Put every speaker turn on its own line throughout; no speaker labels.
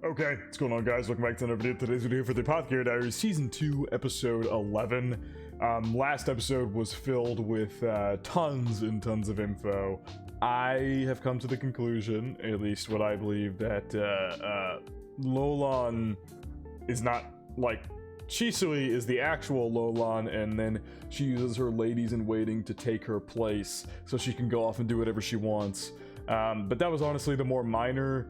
Okay, what's going on, guys? Welcome back to another video. Today's video for the Apothecary Diaries, Season 2, Episode 11. Last episode was filled with tons and tons of info. I have come to the conclusion, at least what I believe, that Lolan is not, like, Shisui is the actual Lolan, and then she uses her ladies-in-waiting to take her place so she can go off and do whatever she wants. But that was honestly the more minor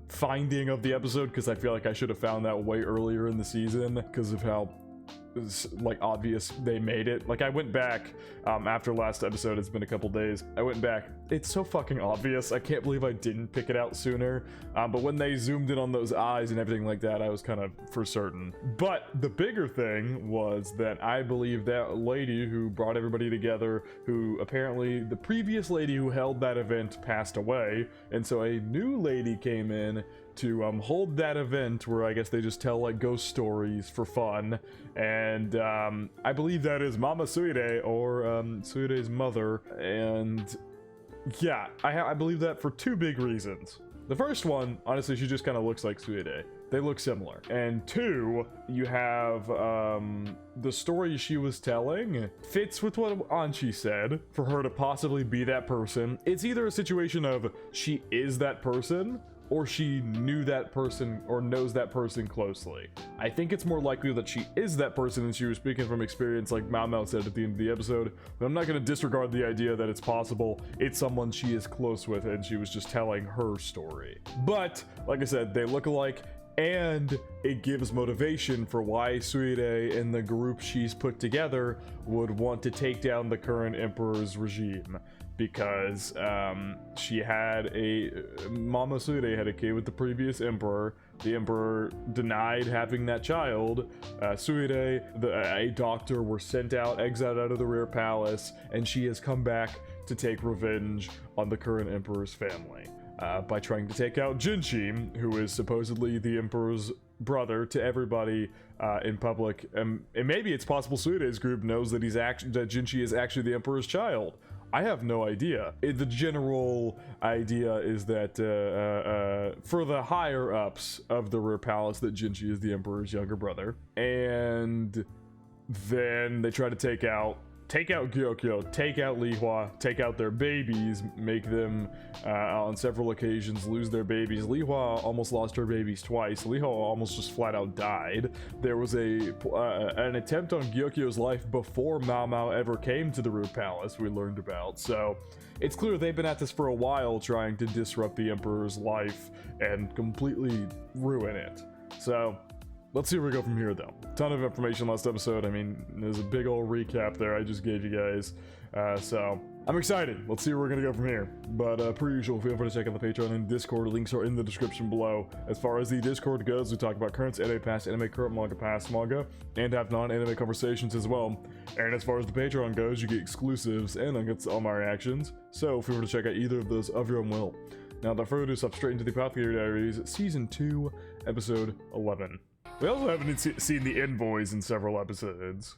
finding of the episode, because I feel like I should have found that way earlier in the season because of how like obvious they made it. Like, I went back after last episode, it's been a couple days, I went back, it's so fucking obvious. I can't believe I didn't pick it out sooner. But when they zoomed in on those eyes and everything like that, I was kind of for certain. But the bigger thing was that I believe that lady who brought everybody together, who apparently the previous lady who held that event passed away, and so a new lady came in to hold that event where I guess they just tell like ghost stories for fun. And I believe that is Mama Suide, or Suide's mother. And yeah, I believe that for two big reasons. The first one, honestly, she just kind of looks like Suide. They look similar. And two, you have the story she was telling fits with what Anchi said, for her to possibly be that person. It's either a situation of she is that person, or she knew that person or knows that person closely. I think it's more likely that she is that person and she was speaking from experience, like Mao Mao said at the end of the episode, but I'm not going to disregard the idea that it's possible it's someone she is close with and she was just telling her story. But, like I said, they look alike, and it gives motivation for why Suide and the group she's put together would want to take down the current emperor's regime, because she had Mama Suide had a kid with the previous emperor. The emperor denied having that child. Suide, a doctor, were sent out, exiled out of the rear palace, and she has come back to take revenge on the current emperor's family. By trying to take out Jinshi, who is supposedly the Emperor's brother to everybody in public. And maybe it's possible Suide's group knows that that Jinshi is actually the Emperor's child. I have no idea. The general idea is that for the higher-ups of the rear palace, that Jinshi is the Emperor's younger brother. And then they try to take out Gyokyo, take out Lihua, take out their babies, make them, on several occasions, lose their babies. Lihua almost lost her babies twice. Lihua almost just flat out died. There was an attempt on Gyokyo's life before Mao Mao ever came to the Root Palace, we learned about. So it's clear they've been at this for a while, trying to disrupt the Emperor's life and completely ruin it. So let's see where we go from here, though. Ton of information last episode. I mean, there's a big old recap there I just gave you guys. So I'm excited. Let's see where we're gonna go from here. But per usual, feel free to check out the Patreon and Discord. Links are in the description below. As far as the Discord goes, we talk about current, anime past, anime current, manga past, manga, and have non-anime conversations as well. And as far as the Patreon goes, you get exclusives and uncuts to all my reactions. So feel free to check out either of those of your own will. Now, without further ado, stop straight into the Apothecary Diaries, Season 2, Episode 11. We also haven't seen the Envoys in several episodes.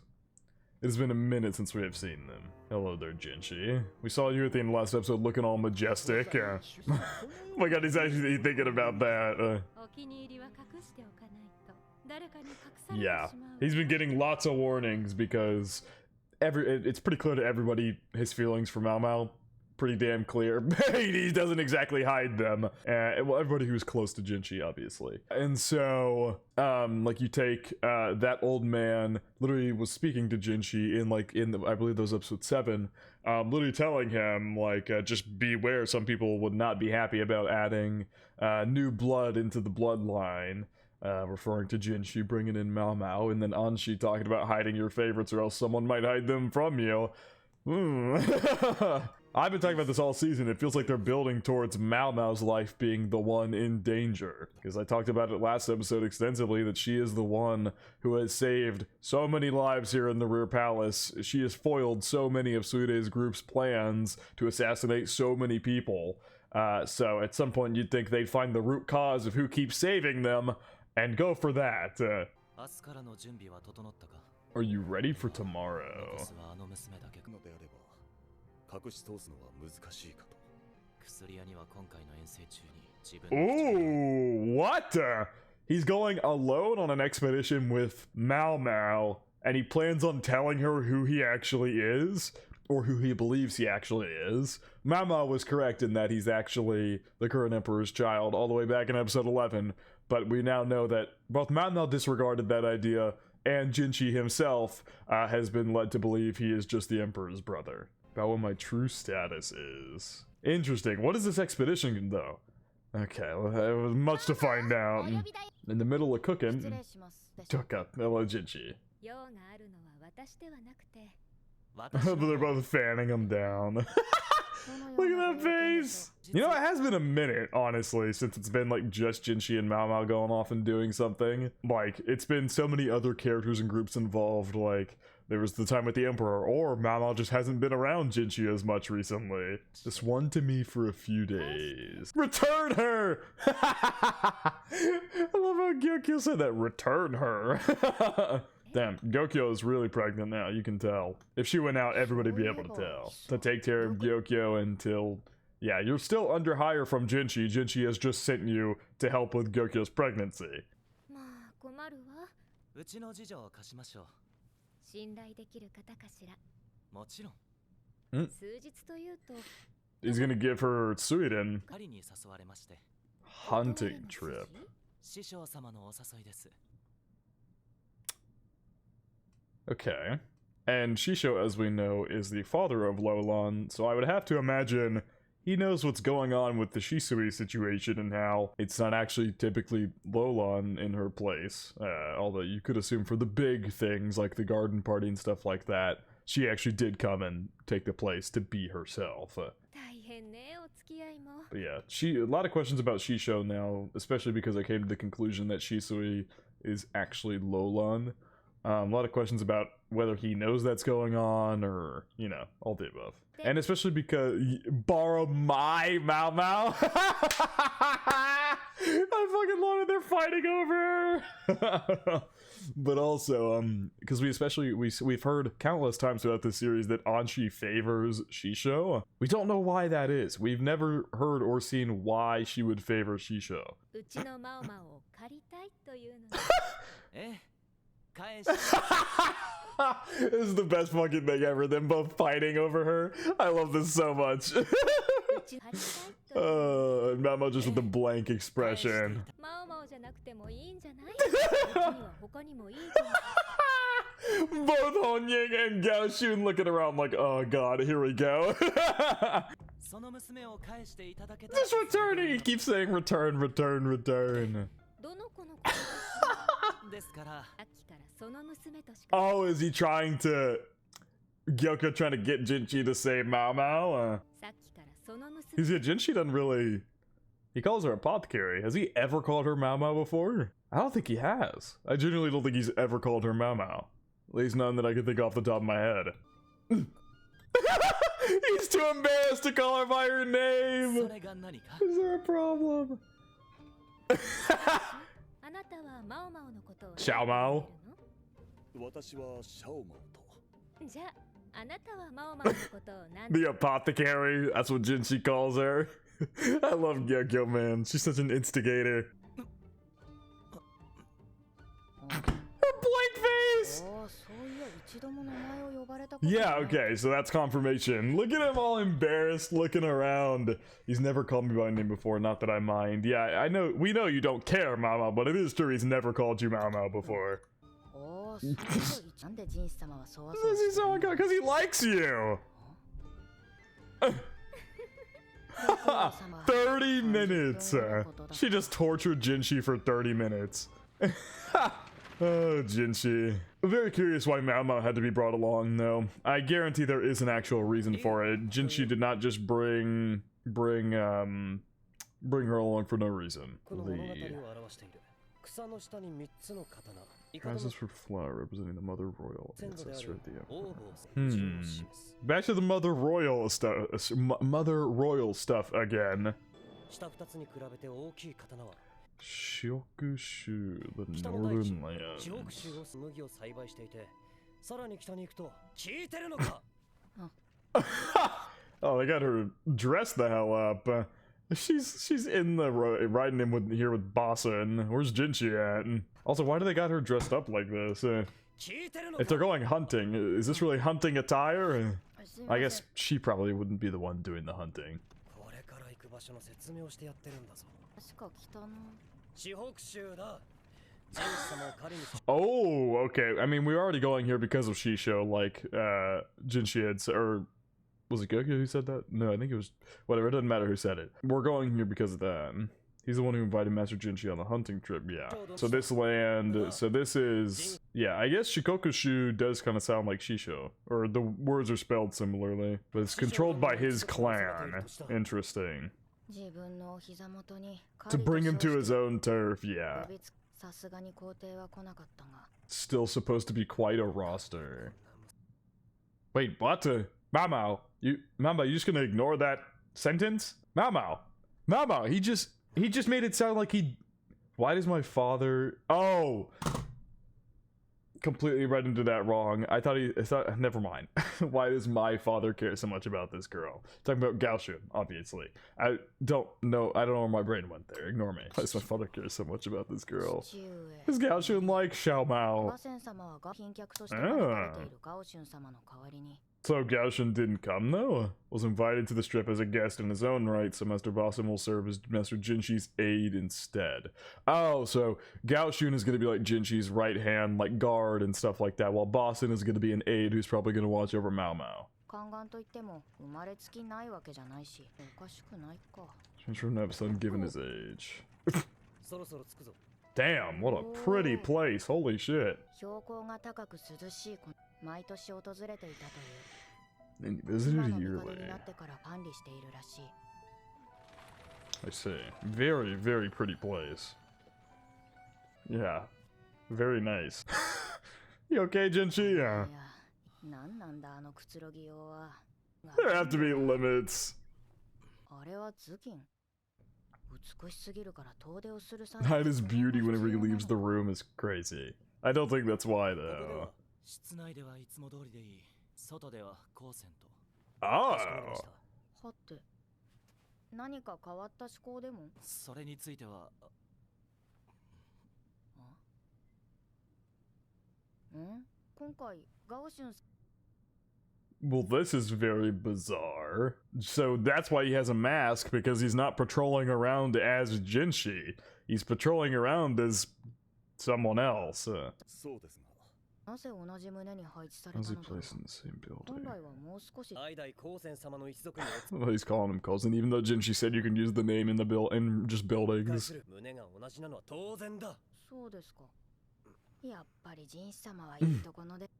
It has been a minute since we have seen them. Hello there, Jinshi. We saw you at the end of the last episode looking all majestic. Oh my god, he's actually thinking about that. Yeah, he's been getting lots of warnings because it's pretty clear to everybody his feelings for Mao Mao. Pretty damn clear. He doesn't exactly hide them. Well, everybody who's close to Jinshi, obviously. And so, like, you take that old man literally was speaking to Jinshi in I believe that was episode 7, literally telling him, like, just beware, some people would not be happy about adding new blood into the bloodline. Referring to Jinshi bringing in Mao Mao, and then Anshi talking about hiding your favorites or else someone might hide them from you. I've been talking about this all season. It feels like they're building towards Mao Mao's life being the one in danger. Because I talked about it last episode extensively, that she is the one who has saved so many lives here in the Rear Palace. She has foiled so many of Suide's group's plans to assassinate so many people. So at some point you'd think they'd find the root cause of who keeps saving them and go for that. Are you ready for tomorrow?
隠し通すのは難しいかと。薬屋には今回の遠征中に
Ooh, what? He's going alone on an expedition with Mao Mao, and he plans on telling her who he actually is, or who he believes he actually is. Mao Mao was correct in that he's actually the current Emperor's child all the way back in episode 11, but we now know that both Mao Mao disregarded that idea, and Jinchi himself has been led to believe he is just the Emperor's brother. About what my true status is. Interesting. What is this expedition, though? Okay, well, there was much to find out. In the middle of cooking, took up hello Jinchi. They're both fanning him down. Look at that face! You know, it has been a minute, honestly, since it's been like just Jinchi and Mao Mao going off and doing something. Like, it's been so many other characters and groups involved, like, there was the time with the Emperor, or Mao Mao just hasn't been around Jinchi as much recently. Just one to me for a few days. Return her! I love how Gyokyo said that, return her. Damn, Gyokyo is really pregnant now, you can tell. If she went out, everybody'd be able to tell. To take care of Gyokyo until... Yeah, you're still under hire from Jinchi. Jinchi has just sent you to help with Gyokyo's pregnancy. He's gonna give her Suiden. Hunting trip. Okay. And Shisho, as we know, is the father of Lolan, so I would have to imagine he knows what's going on with the Shisui situation and how it's not actually typically Lolan in her place. Although you could assume for the big things like the garden party and stuff like that, she actually did come and take the place to be herself. But yeah, a lot of questions about Shisho now, especially because I came to the conclusion that Shisui is actually Lolan. A lot of questions about whether he knows that's going on, or, you know, all the above. And especially because, borrow my Mao Mao. I fucking love it, they're fighting over her. But also, because we've heard countless times throughout this series that Anshi favors Shisho. We don't know why that is. We've never heard or seen why she would favor Shisho. This is the best fucking thing ever, them both fighting over her. I love this so much. And Mamo just with the blank expression. Both Honying and Gao Shun looking around like, oh god, here we go. Just returning! He keeps saying return, return, return. Oh, is he trying to... Gyoko trying to get Jinchi to say Mao Mao? He's Jinchi doesn't really... He calls her Apothecary. Has he ever called her Mao Mao before? I don't think he has. I genuinely don't think he's ever called her Mao Mao. At least none that I can think off the top of my head. He's too embarrassed to call her by her name! Is there a problem? Xiao Mao? The Apothecary, that's what Jinchi calls her. I love Gyokyo, man. She's such an instigator. Her blank face! Yeah, okay, so that's confirmation. Look at him all embarrassed, looking around. He's never called me by name before, not that I mind. Yeah, I know, we know you don't care, Mama, but it is true he's never called you Mama before. Because he likes you! 30 minutes! She just tortured Jinchi for 30 minutes. Oh, Jinchi. I'm very curious why Mao Mao had to be brought along, though. I guarantee there is an actual reason for it. Jinchi did not just bring her along for no reason. Prizes for flower representing the Mother Royal. Back to the Mother Royal stuff. Mother Royal stuff again. Shyokushu, the Northern Lands. Oh, they got her dressed the hell up. She's in the riding in with here with Bossin. Where's Jinchi at? And also, why do they got her dressed up like this? If they're going hunting, is this really hunting attire? I guess she probably wouldn't be the one doing the hunting. Oh, okay. I mean, we're already going here because of Shisho, like Jinchi had, or was it Goku who said that? No, I think it was, whatever, it doesn't matter who said it. We're going here because of that. He's the one who invited Master Jinchi on the hunting trip, yeah. So this land, so this is, yeah, I guess Shikokushu does kind of sound like Shisho, or the words are spelled similarly, but it's controlled by his clan. Interesting. To bring him to his own turf, yeah. Still supposed to be quite a roster. Wait, what? Mamao, you just gonna ignore that sentence? Mamao, he just made it sound like he. Why does my father? Oh, completely read into that wrong. I thought never mind. Why does my father care so much about this girl? Talking about Gaoshun, obviously. I don't know where my brain went there. Ignore me. Why does my father care so much about this girl? Is Gaoshun like Xiao Mao? So Gaoshun didn't come though? Was invited to the strip as a guest in his own right, so Master Bossin will serve as Master Jinshi's aide instead. Oh, so Gaoshun is going to be like Jinshi's right hand, like guard and stuff like that, while Bossin is going to be an aide who's probably going to watch over Mao Mao. Transfer an episode given his age. Damn, what a pretty place, holy shit. And visited yearly. I see. Very, very pretty place. Yeah. Very nice. You okay, Jinchi? Yeah. There have to be limits. Hide his beauty whenever he leaves the room is crazy. I don't think that's why though. Oh. Well, this is very bizarre. So that's why he has a mask, because he's not patrolling around as Jinshi. He's patrolling around as someone else. How's he placed in the same building? Well, he's calling him cousin, even though Jinshi said you can use the name in the in just buildings.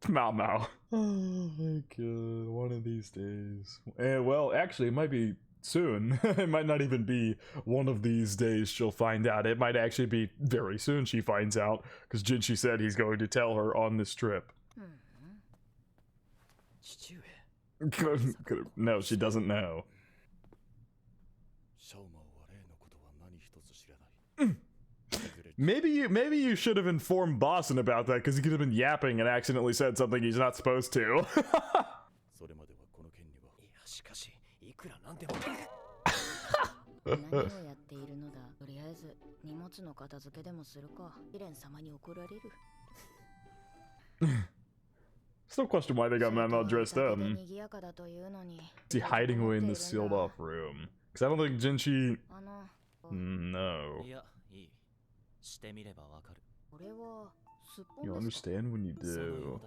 Mao Mao. Oh my god, one of these days. Well, actually, it might be soon. It might not even be one of these days she'll find out. It might actually be very soon she finds out, because Jinshi said he's going to tell her on this trip. No, she doesn't know. Maybe you should have informed Bossin about that, because he could have been yapping and accidentally said something he's not supposed to. Still question why they got Mao Mao dressed up. Is he hiding away in this sealed off room? Because I don't think Jinshi... No. You'll understand when you do.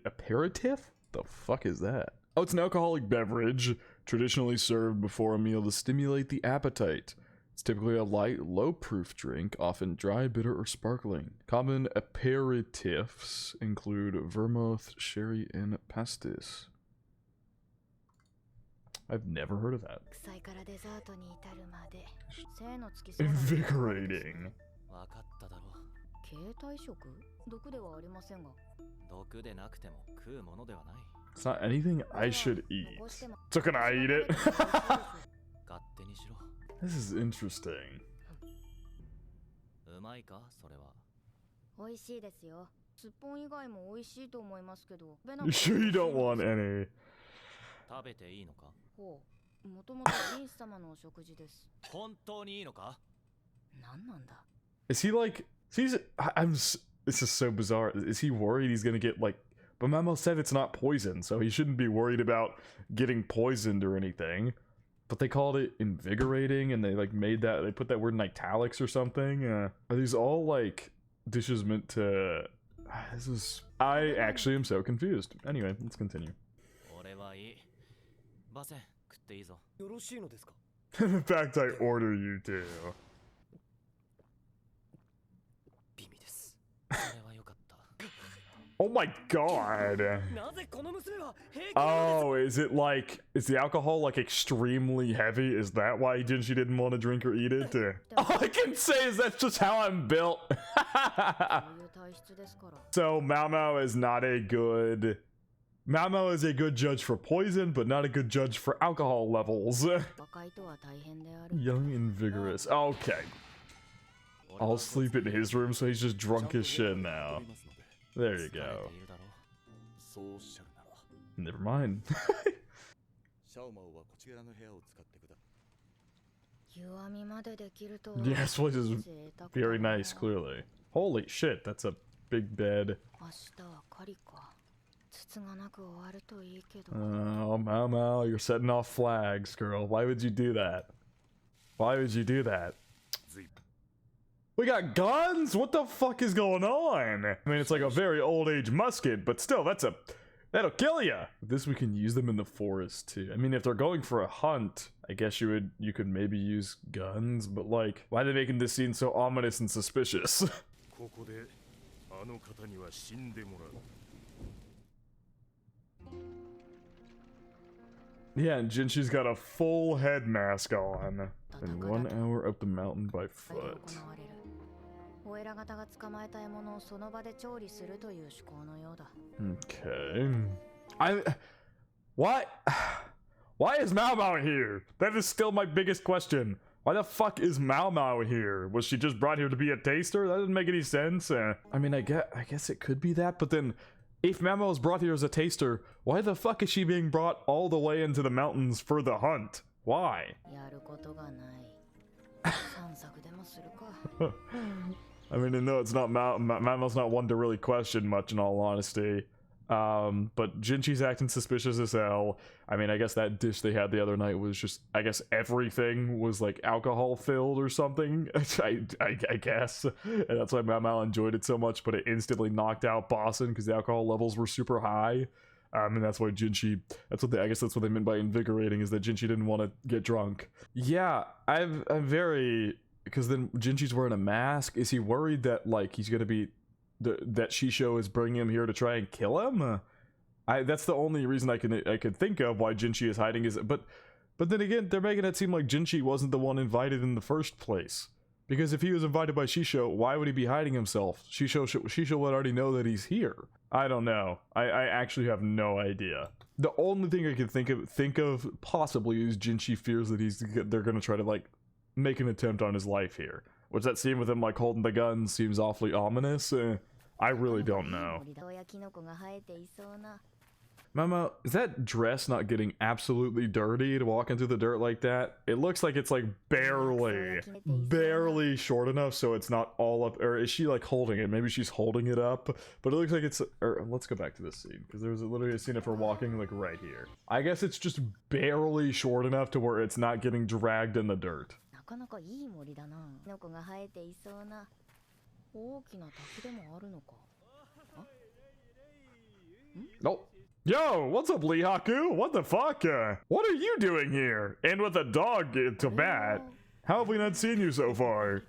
Aperitif? The fuck is that? Oh, it's an alcoholic beverage traditionally served before a meal to stimulate the appetite. It's typically a light, low-proof drink, often dry, bitter, or sparkling. Common aperitifs include vermouth, sherry, and pastis. I've never heard of that. Invigorating. It's not anything I should eat. So can I eat it? This is interesting. You sure you don't want any?
食べていいのか？
ほう、もともとリンス様のお食事です。
本当にいいのか？
何なんだ？
Is he like? This is so bizarre. Is he worried he's gonna get like? But Mamo said it's not poison, so he shouldn't be worried about getting poisoned or anything. But they called it invigorating, and they like made that, they put that word in italics or something. Are these all like dishes meant to? I actually am so confused. Anyway, let's continue. In fact, I order you to. Oh my god. Oh, is it like, is the alcohol like extremely heavy? Is that why Jinshi didn't want to drink or eat it? All I can say is that's just how I'm built. So Mao is not a good... Mao is a good judge for poison, but not a good judge for alcohol levels. Young and vigorous. Okay. I'll sleep in his room, so he's just drunk as shit now. There you go. Never mind. Yes, which is very nice, clearly. Holy shit, that's a big bed. Oh, Mao, you're setting off flags, girl. Why would you do that? Why would you do that? We got guns? What the fuck is going on? I mean, it's like a very old age musket, but still, that'll kill ya. This, we can use them in the forest too. I mean, if they're going for a hunt, I guess you could maybe use guns, but like, why are they making this scene so ominous and suspicious? Yeah, and Jinshi's got a full head mask on. And 1 hour up the mountain by foot. Okay. Why is Mao here? That is still my biggest question. Why the fuck is Mao here? Was she just brought here to be a taster? That doesn't make any sense. I mean, I guess it could be that, but then if Mao is brought here as a taster, why the fuck is she being brought all the way into the mountains for the hunt? Why? I mean, no, it's not Mamo's not one to really question much, in all honesty. But Jinshi's acting suspicious as hell. I mean, I guess that dish they had the other night was just, I guess everything was like alcohol filled or something. I guess, and that's why Mao enjoyed it so much. But it instantly knocked out Boston because the alcohol levels were super high. And that's why Jinshi, I guess that's what they meant by invigorating, is that Jinshi didn't want to get drunk. Yeah, I'm very, because then Jinshi's wearing a mask. Is he worried that like he's gonna be, that Shisho is bringing him here to try and kill him? That's the only reason I could think of why Jinshi is hiding. But then again, they're making it seem like Jinshi wasn't the one invited in the first place. Because if he was invited by Shisho, why would he be hiding himself? Shisho would already know that he's here. I don't know. I actually have no idea. The only thing I can think of possibly is Jinshi fears that they're gonna try to like make an attempt on his life here. Which that scene with him like holding the gun seems awfully ominous. I really don't know. Mama, is that dress not getting absolutely dirty to walk into the dirt like that? It looks like it's like barely short enough so it's not all up, or is she like holding it? Maybe she's holding it up, but it looks like it's, or let's go back to this scene, because there was literally a scene of her walking like right here. I guess it's just barely short enough to where it's not getting dragged in the dirt. Nope. Yo, what's up, Lee Haku? What the fuck? What are you doing here? And with a dog to bat? How have we not seen you so far?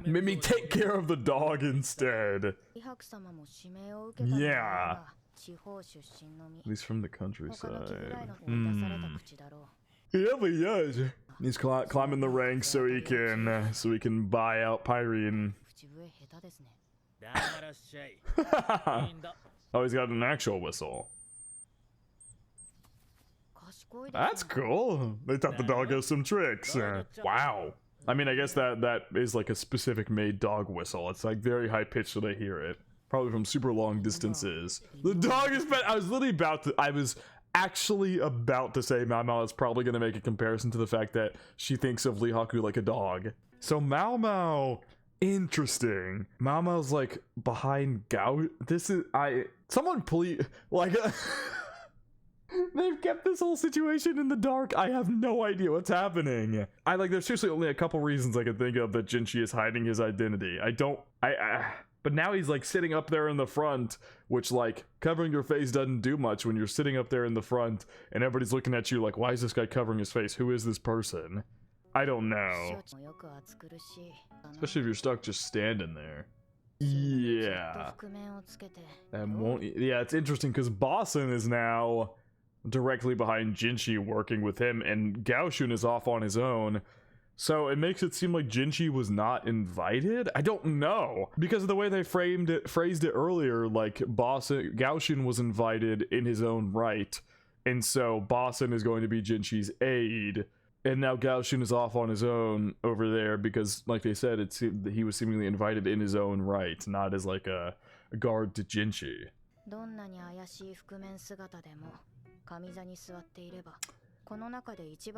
Made me take care of the dog instead. Yeah. He's from the countryside. Yeah, but yes. He's climbing the ranks so he can buy out Pyrene. Oh, he's got an actual whistle. That's cool. They taught the doggo some tricks. Wow. I mean, I guess that is like a specific made dog whistle. It's like very high pitched so they hear it. Probably from super long distances. The dog is I was actually about to say Mao Mao is probably going to make a comparison to the fact that she thinks of Lee Haku like a dog. So Mao Mao, interesting. Mao Mao's like behind Gao. Someone please, like, they've kept this whole situation in the dark. I have no idea what's happening. There's seriously only a couple reasons I can think of that Jinchi is hiding his identity. But now he's like sitting up there in the front, which like covering your face doesn't do much when you're sitting up there in the front and everybody's looking at you like, why is this guy covering his face? Who is this person? I don't know. Especially if you're stuck just standing there. Yeah. Yeah, it's interesting because Bosun is now directly behind Jinchi working with him and Gaoshun is off on his own. So it makes it seem like Jinchi was not invited? I don't know. Because of the way they phrased it earlier, like Gaoshun was invited in his own right. And so Bosun is going to be Jinchi's aide. And now Gaoshun is off on his own over there because, like they said, he was seemingly invited in his own right, not as like a guard to Jinchi.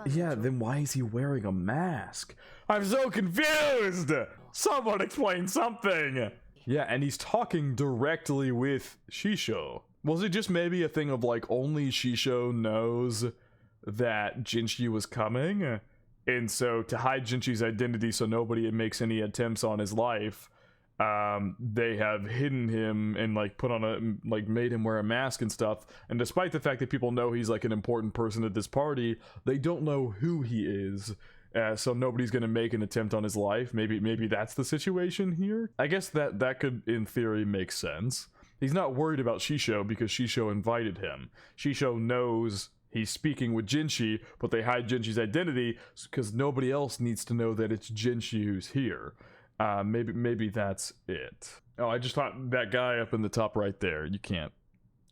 Yeah, then why is he wearing a mask? I'm so confused! Someone explain something! Yeah, and he's talking directly with Shisho. Was it just maybe a thing of like only Shisho knows that Jinchi was coming? And so to hide Jinchi's identity so nobody makes any attempts on his life, they have hidden him and like made him wear a mask and stuff. And despite the fact that people know he's like an important person at this party, they don't know who he is. So nobody's gonna make an attempt on his life. Maybe that's the situation here. I guess that could in theory make sense. He's not worried about Shisho because Shisho invited him. Shisho knows he's speaking with Jinchi, but they hide Jinchi's identity because nobody else needs to know that it's Jinchi who's here. Maybe that's it. Oh, I just thought that guy up in the top right there. You can't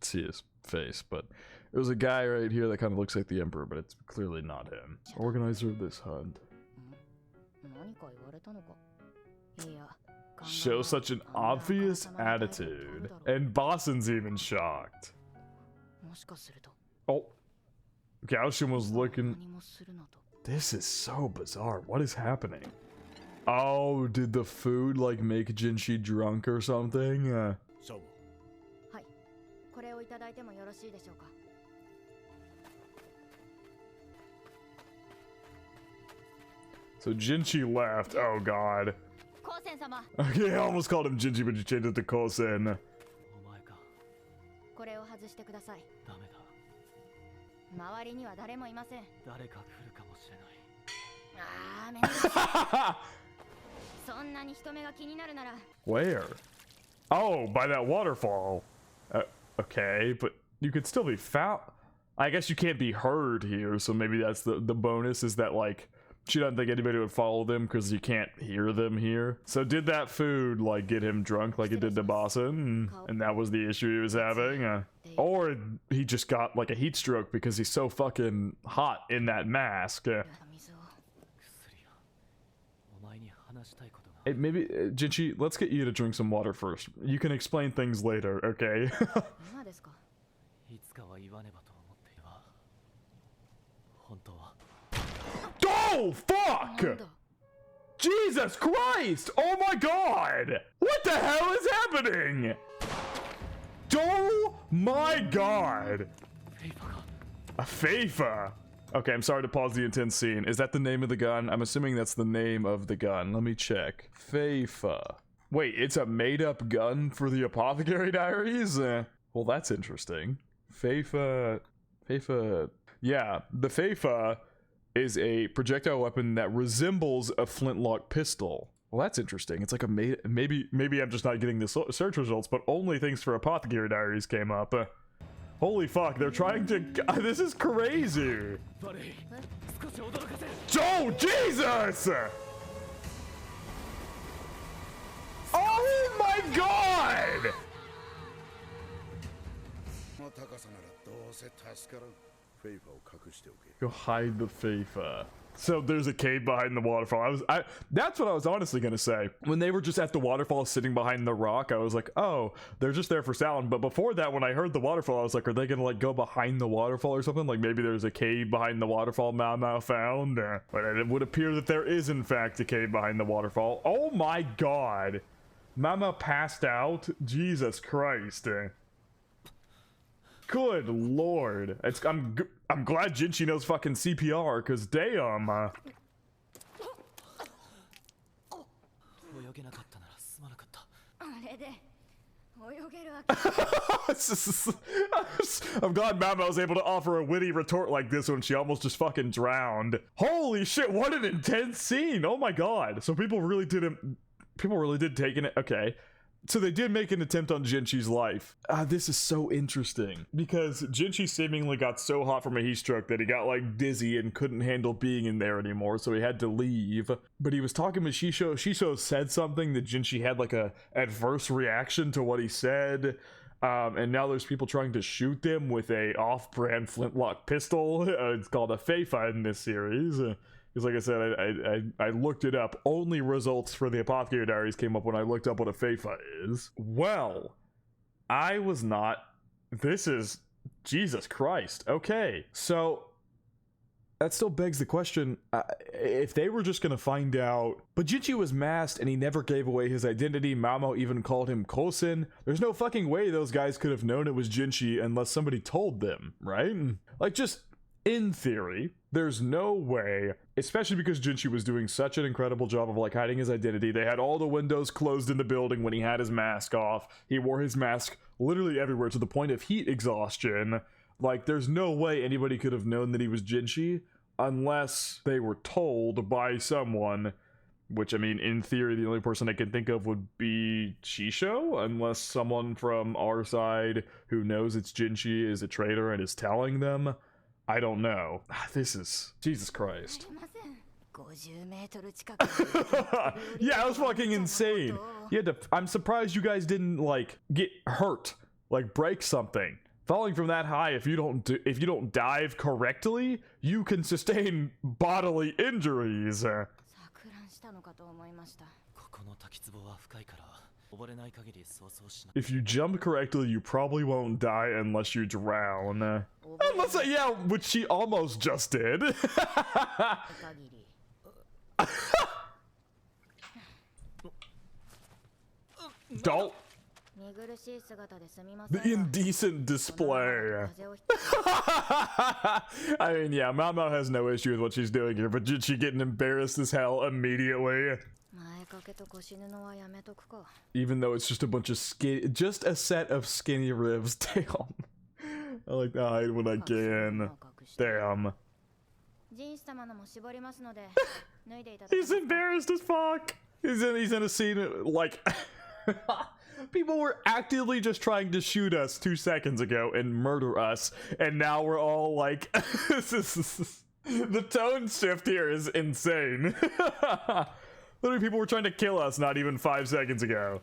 see his face, but there was a guy right here that kind of looks like the Emperor, but it's clearly not him. Organizer of this hunt. Show such an obvious attitude. And Bosun's even shocked. Oh. Gaoshun was looking... This is so bizarre. What is happening? Oh, did the food like make Jinchi drunk or something? So Jinchi left. Oh god. Okay, I almost called him Jinchi, but you changed it to Kosen. Where? Oh, by that waterfall. Okay, but you could still be found. I guess you can't be heard here, so maybe that's the bonus is that like she doesn't think anybody would follow them because you can't hear them here. So did that food like get him drunk like it did to Bosun, and that was the issue he was having? Or he just got like a heat stroke because he's so fucking hot in that mask. Hey, maybe Jinchi, let's get you to drink some water first. You can explain things later, okay? Oh, fuck! Jesus Christ! Oh my god! What the hell is happening? Oh my god! A Feifa! Okay, I'm sorry to pause the intense scene. Is that the name of the gun? I'm assuming that's the name of the gun. Let me check. Feifa. Wait, it's a made-up gun for the Apothecary Diaries? Well, that's interesting. Feifa... Yeah, the Feifa is a projectile weapon that resembles a flintlock pistol. Well, that's interesting. It's like a maybe I'm just not getting the search results, but only things for Apothecary Diaries came up. Holy fuck, they're trying to... This is crazy! Oh, Jesus! Oh my god! Go hide the Faefa. So there's a cave behind the waterfall. That's what I was honestly gonna say. When they were just at the waterfall sitting behind the rock, I was like, oh, they're just there for sound. But before that, when I heard the waterfall, I was like, are they gonna like go behind the waterfall or something? Like maybe there's a cave behind the waterfall Mao Mao found. But it would appear that there is in fact a cave behind the waterfall. Oh my god. Mao Mao passed out? Jesus Christ. Good lord. I'm glad Jinchi knows fucking CPR, cause damn.
泳げなかったならすまなかった。
あれで泳げるわけ。
I'm glad Mama was able to offer a witty retort like this when she almost just fucking drowned. Holy shit, what an intense scene. Oh my god. So people really did take it. Okay. So they did make an attempt on Jinchi's life. This is so interesting because Jinchi seemingly got so hot from a heat stroke that he got like dizzy and couldn't handle being in there anymore, so he had to leave. But he was talking with Shisho. Shisho said something that Jinchi had like a adverse reaction to what he said. And now there's people trying to shoot them with a off-brand flintlock pistol. It's called a Faefa in this series. Because like I said, I looked it up. Only results for the Apothecary Diaries came up when I looked up what a Faefa is. Well, I was not. This is Jesus Christ. Okay, so that still begs the question, if they were just gonna find out, but Jinchi was masked and he never gave away his identity. Mamo even called him Kosen. There's no fucking way those guys could have known it was Jinchi unless somebody told them, right? Like, just in theory, there's no way, especially because Jinchi was doing such an incredible job of like hiding his identity. They had all the windows closed in the building when he had his mask off. He wore his mask literally everywhere to the point of heat exhaustion. Like, there's no way anybody could have known that he was Jinchi unless they were told by someone, which, I mean, in theory, the only person I can think of would be Shisho, unless someone from our side who knows it's Jinchi is a traitor and is telling them. I don't know. This is Jesus Christ. Yeah, it was fucking insane. You had to. I'm surprised you guys didn't like get hurt, like break something. Falling from that high, if you don't dive correctly, you can sustain bodily injuries. If you jump correctly, you probably won't die unless you drown. Unless, yeah, which she almost just did. Don't. The indecent display. I mean, yeah, Mamo has no issue with what she's doing here, but she getting embarrassed as hell immediately. Even though it's just a bunch of just a set of skinny ribs. Damn. I like to hide when I can. Damn. He's embarrassed as fuck. He's in a scene like people were actively just trying to shoot us 2 seconds ago and murder us, and now we're all like, the tone shift here is insane. Literally, people were trying to kill us not even 5 seconds ago.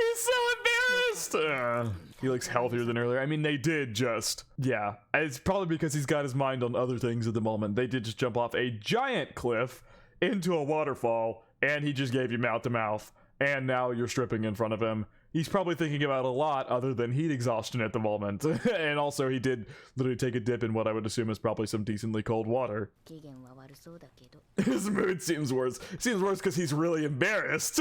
He's so embarrassed! He looks healthier than earlier. I mean, they did just... Yeah. It's probably because he's got his mind on other things at the moment. They did just jump off a giant cliff into a waterfall, and he just gave you mouth to mouth. And now you're stripping in front of him. He's probably thinking about a lot other than heat exhaustion at the moment. And also, he did literally take a dip in what I would assume is probably some decently cold water. His mood seems worse. It seems worse because he's really embarrassed.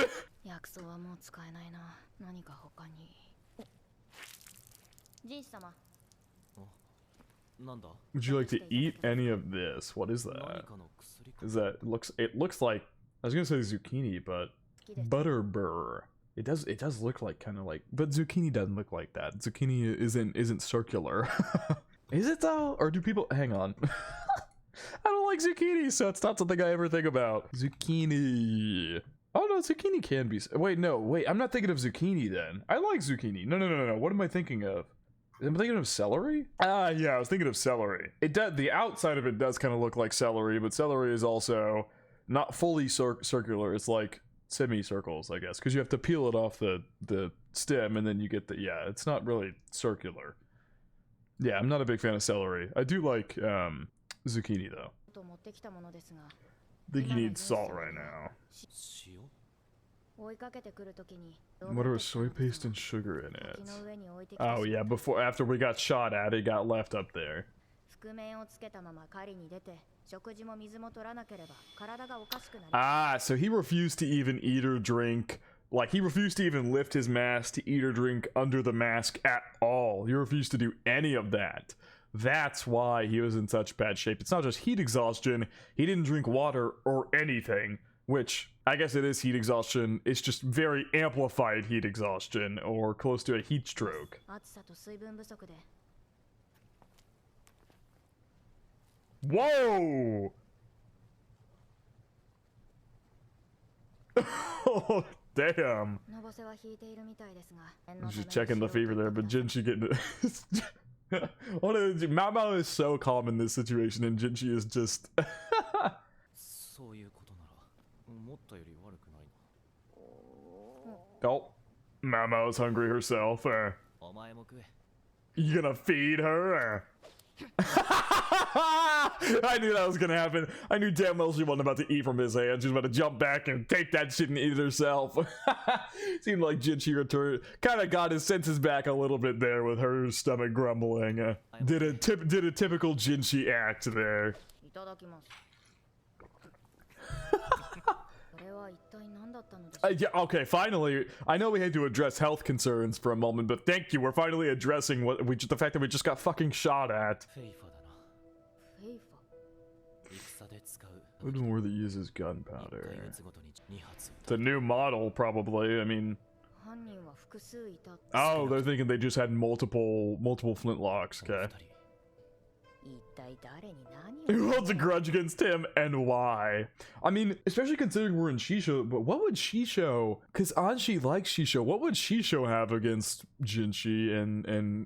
Would you like to eat any of this? What is that? It looks like, I was gonna say zucchini, but butterbur. It does look like kind of like, but zucchini doesn't look like that. Zucchini isn't circular. Is it though? Or do people, hang on. I don't like zucchini, so it's not something I ever think about. Zucchini. Oh no, zucchini can be, wait, I'm not thinking of zucchini then. I like zucchini. No. What am I thinking of? Am I thinking of celery? Yeah, I was thinking of celery. It does, the outside of it does kind of look like celery, but celery is also not fully circular. It's like semicircles, I guess, because you have to peel it off the stem and then you get the, yeah, it's not really circular. Yeah, I'm not a big fan of celery. I do like zucchini though. I think you need salt right now.
塩
What are soy paste and sugar in it? Oh yeah, after we got shot at, it got left up there. Ah, so he refused to even eat or drink. Like, he refused to even lift his mask to eat or drink under the mask at all. He refused to do any of that. That's why he was in such bad shape. It's not just heat exhaustion. He didn't drink water or anything, which I guess it is heat exhaustion. It's just very amplified heat exhaustion or close to a heat stroke. Whoa! Oh, damn. Just checking the fever there, but Jinchi getting Mao is so calm in this situation, and Jinchi is just
そういうことなら思ったより悪くないな
Oh, Mama's hungry herself.
お前も食え
You gonna feed her? I knew that was gonna happen. I knew damn well she wasn't about to eat from his hand. She was about to jump back and take that shit and eat it herself. Seemed like Jinchi returned, kind of got his senses back a little bit there with her stomach grumbling. Did a typical Jinchi act there. Yeah, okay, finally. I know we had to address health concerns for a moment, but thank you. We're finally addressing the fact that we just got fucking shot at.
フェイファだな戦で使う
Who doesn't worry that uses gunpowder?
1ヶ月ごとに2発
It's a new model, probably. I mean, oh, they're thinking they just had multiple flintlocks. Okay. Who holds a grudge against him and why? I mean, especially considering we're in Shisho, but what would Shisho? Because Anshi likes Shisho. What would Shisho have against Jinchi and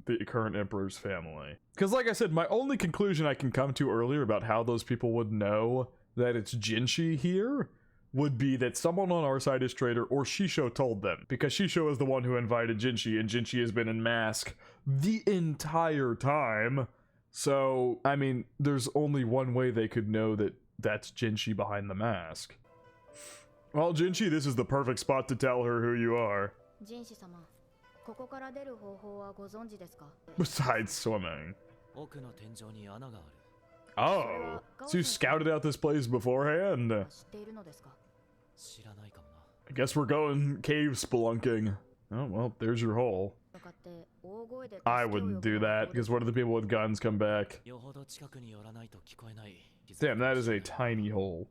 the current Emperor's family? Because, like I said, my only conclusion I can come to earlier about how those people would know that it's Jinchi here would be that someone on our side is traitor, or Shisho told them, because Shisho is the one who invited Jinchi, and Jinchi has been in mask the entire time. So, I mean, there's only one way they could know that that's Jinchi behind the mask. Well, Jinchi, this is the perfect spot to tell her who you are. Besides swimming.
奥の天井に穴がある
Oh, so you scouted out this place beforehand?
知らないかもな
I guess we're going cave spelunking. Oh, well, there's your hole. I wouldn't do that, because what if the people with guns come back?
よほど近くに寄らないと聞こえない
Damn, that is a tiny hole.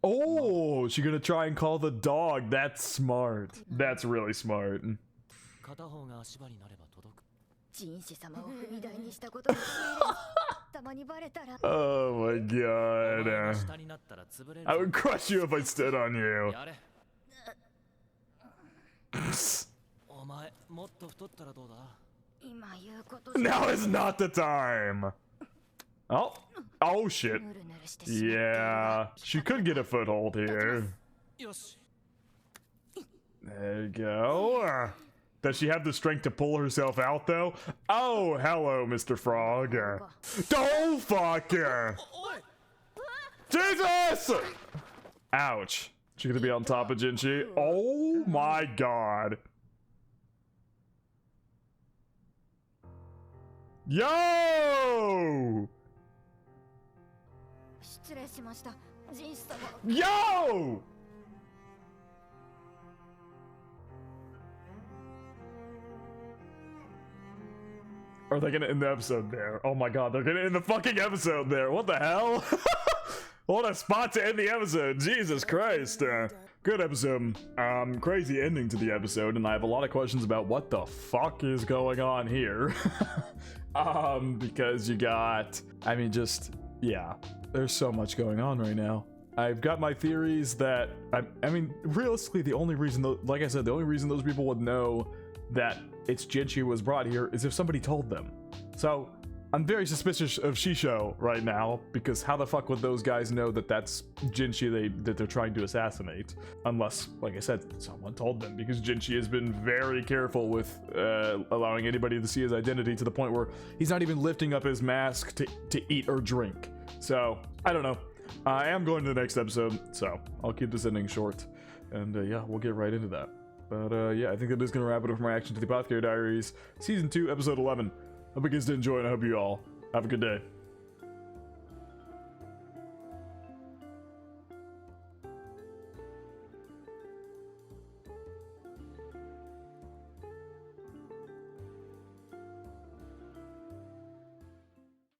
Oh, she's gonna try and call the dog. That's smart. That's really smart.
片方が足場になれば届く
Oh my god.
下になったら潰れる
I would crush you if I stood on you.
やれお前もっと太ったらどうだ
Now is not the time. Oh. Oh shit. Yeah. She could get a foothold here.
よし
There you go. Does she have the strength to pull herself out, though? Oh, hello, Mr. Frog. Oh, fuck! Jesus! Ouch. She gonna be on top of Jinchi? Oh my god. Yo! Yo! Are they gonna end the episode there? Oh my god, they're gonna end the fucking episode there. What the hell? What a spot to end the episode. Jesus Christ. Good episode. Crazy ending to the episode, and I have a lot of questions about what the fuck is going on here. Because you got, I mean, just, yeah, there's so much going on right now. I've got my theories that, I mean, realistically, the only reason, like I said, the only reason those people would know that it's Jinchi was brought here is if somebody told them. So I'm very suspicious of Shisho right now, because how the fuck would those guys know that that's Jinshi that they're trying to assassinate? Unless, like I said, someone told them, because Jinshi has been very careful with allowing anybody to see his identity to the point where he's not even lifting up his mask to eat or drink. So, I don't know. I am going to the next episode, so I'll keep this ending short. And yeah, we'll get right into that. But yeah, I think that is going to wrap it up for my reaction to the Apothecary Diaries, Season 2, Episode 11. Hope you guys did enjoy, and I hope you all have a good day.